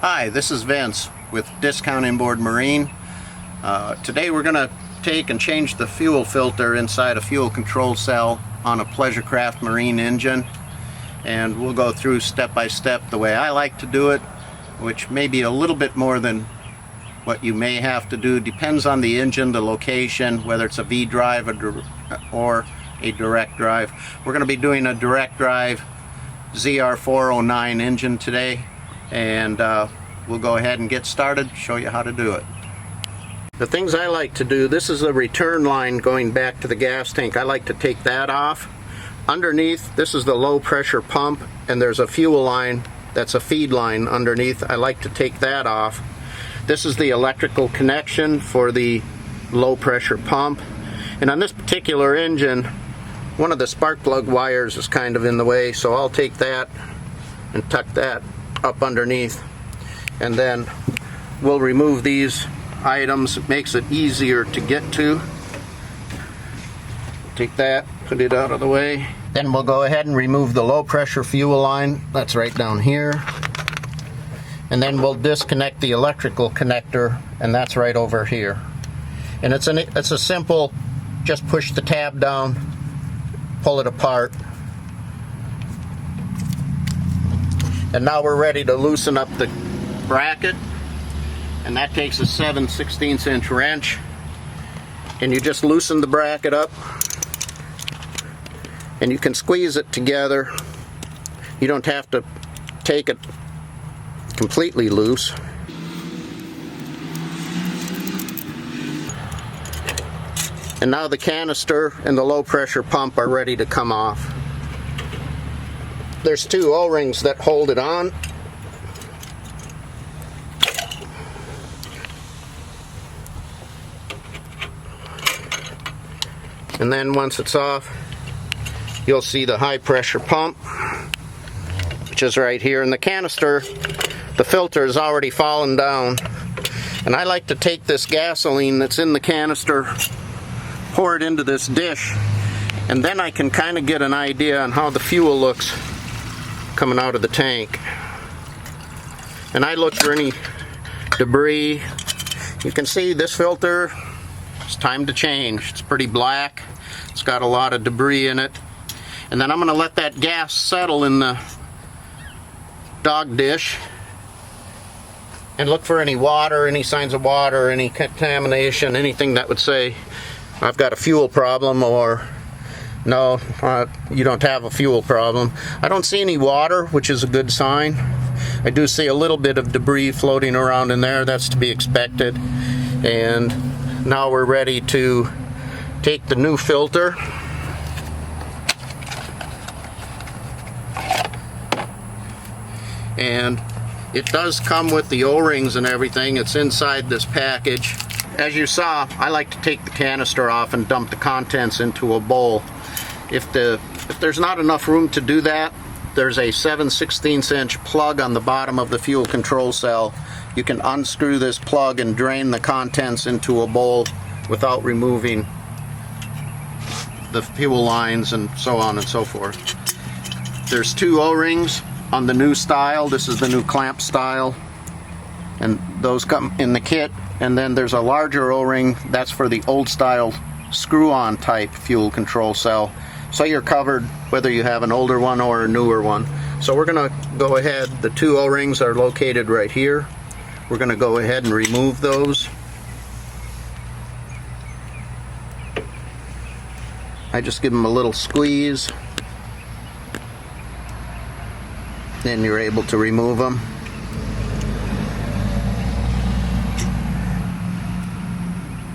Hi, this is Vince with Discount Inboard Marine. Today we're going to take and change the fuel filter inside a fuel control cell on a Pleasurecraft Marine engine, and we'll go through step by step the way I like to do it, which may be a little bit more than what you may have to do. Depends on the engine, the location, whether it's a V drive or a direct drive. We're going to be doing a direct drive ZR409 engine today, and we'll go ahead and get started, show you how to do it. The things I like to do, this is a return line going back to the gas tank. I like to take that off. Underneath, this is the low pressure pump, and there's a fuel line that's a feed line underneath. I like to take that off. This is the electrical connection for the low pressure pump, and on this particular engine, one of the spark plug wires is kind of in the way, so I'll take that and tuck that up underneath, and then we'll remove these items. It makes it easier to get to. Take that, put it out of the way. Then we'll go ahead and remove the low pressure fuel line. That's right down here. And then we'll disconnect the electrical connector, and that's right over here. And it's a simple, just push the tab down, pull it apart. And now we're ready to loosen up the bracket, and that takes a 7/16 inch wrench, and you just loosen the bracket up, and you can squeeze it together. You don't have to take it completely loose. And now the canister and the low pressure pump are ready to come off. There's two O-rings that hold it on. And then once it's off, you'll see the high pressure pump, which is right here. And the canister, the filter is already fallen down. And I like to take this gasoline that's in the canister, pour it into this dish, and then I can kind of get an idea on how the fuel looks coming out of the tank. And I look for any debris. You can see this filter, it's time to change. It's pretty black. It's got a lot of debris in it. And then I'm going to let that gas settle in the dog dish and look for any water, any signs of water, any contamination, anything that would say I've got a fuel problem, or no, you don't have a fuel problem. I don't see any water, which is a good sign. I do see a little bit of debris floating around in there. That's to be expected. And now we're ready to take the new filter and it does come with the O-rings and everything. It's inside this package. As you saw, I like to take the canister off and dump the contents into a bowl. If there's not enough room to do that, there's a 7/16 inch plug on the bottom of the fuel control cell. You can unscrew this plug and drain the contents into a bowl without removing the fuel lines and so on and so forth. There's two O-rings on the new style. This is the new clamp style, and those come in the kit. And then there's a larger O-ring that's for the old style screw-on type fuel control cell. So you're covered whether you have an older one or a newer one. So we're going to go ahead. The two O-rings are located right here. We're going to go ahead and remove those. I just give them a little squeeze, then you're able to remove them.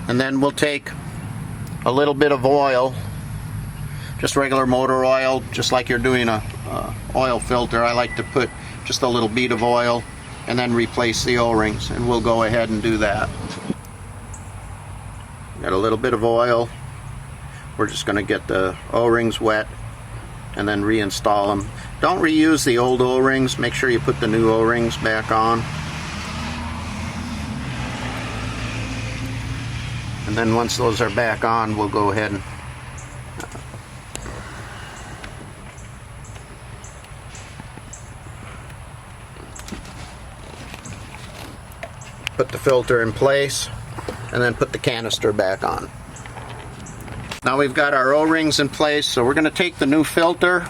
And then we'll take a little bit of oil, just regular motor oil, just like you're doing a oil filter. I like to put just a little bead of oil and then replace the O-rings, and we'll go ahead and do that. Got a little bit of oil. We're just going to get the O-rings wet and then reinstall them. Don't reuse the old O-rings. Make sure you put the new O-rings back on. And then once those are back on, we'll go ahead and put the filter in place, and then put the canister back on. Now we've got our O-rings in place, so we're going to take the new filter,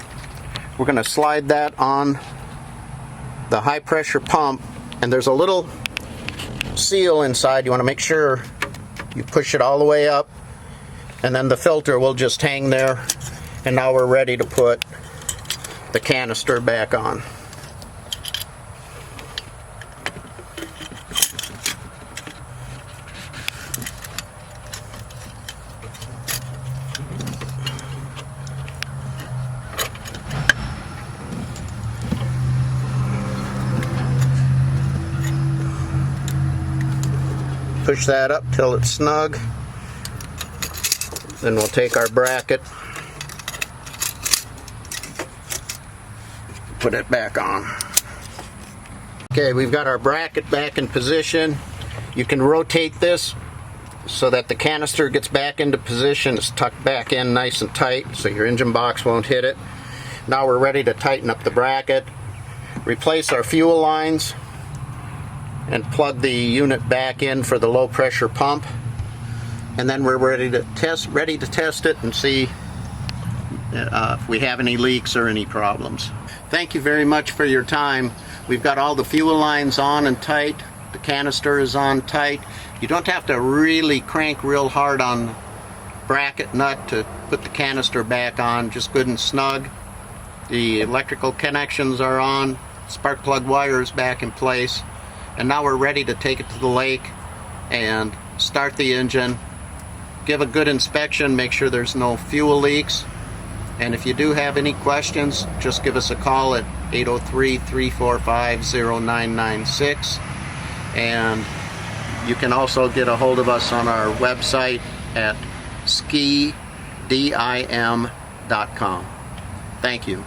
we're going to slide that on the high pressure pump, and there's a little seal inside. You want to make sure you push it all the way up, and then the filter will just hang there, and now we're ready to put the canister back on. Push that up till it's snug. Then we'll take our bracket, put it back on. Okay, we've got our bracket back in position. You can rotate this so that the canister gets back into position. It's tucked back in nice and tight so your engine box won't hit it. Now we're ready to tighten up the bracket, replace our fuel lines, and plug the unit back in for the low pressure pump, and then we're ready to test it and see if we have any leaks or any problems. Thank you very much for your time. We've got all the fuel lines on and tight. The canister is on tight. You don't have to really crank real hard on the bracket nut to put the canister back on, just good and snug. The electrical connections are on, spark plug wire is back in place. And now we're ready to take it to the lake and start the engine, give a good inspection, make sure there's no fuel leaks. And if you do have any questions, just give us a call at 803-345-0996. And you can also get a hold of us on our website at SKIDIM.com. Thank you.